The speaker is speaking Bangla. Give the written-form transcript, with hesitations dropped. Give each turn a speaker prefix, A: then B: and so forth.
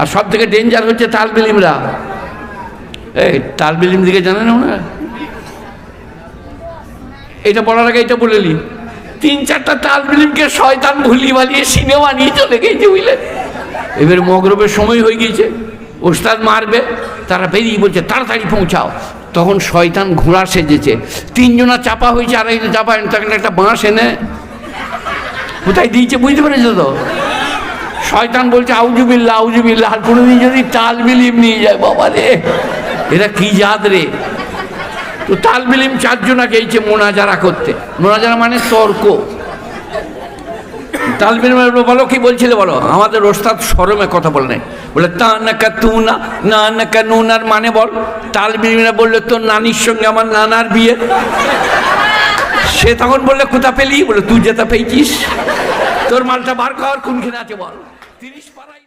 A: আর সব থেকে ডেঞ্জার হচ্ছে তালবিলিমরা। এই তালবিলিম দিকে জানেন না? এটা বলার আগে এটা বলে নি, 3-4টা তালবিলিমকে শয়তান ভুলিয়ে বালিয়ে সিনেমা নিয়ে চলে গেছে, বুঝলেন? এবার মগরবের সময় হয়ে গিয়েছে, ওস্তাদ মারবে, তারা বেরিয়ে বলছে তাড়াতাড়ি পৌঁছাও। তখন শয়তান ঘোড়া সেজেছে, 3জনা চাপা হয়েছে, আর একজন চাপা হয়নি। তখন একটা বাঁশ এনে কোথায় দিয়েছে বুঝতে পেরেছো তো? শয়তান বলছে আউজুবিল্লাহ আউজুবিল্লাহ, আর কোনোদিন যদি তালবিলিম নিয়ে যায়, বাবা রে এরা কি জাত রে। তো তালবিলিম 4জনা গেছে মোনাজারা করতে। মোনাজারা মানে তর্ক। তালবিলিম বলো কি বলছিলে বলো? আমাদের ওস্তাদ শরমে কথা বলে নাই, বলে তা নাকা তু না, না নাকা নুনার মানে বল। তালবিলিমরা বললো তোর নানির সঙ্গে আমার নানার বিয়ে। সে তখন বললে কোথা পেলি? বলে তুই যেটা পেয়েছিস, তোর মালটা বার কর, কোনখানে আছে বল। 30 পাড়ায়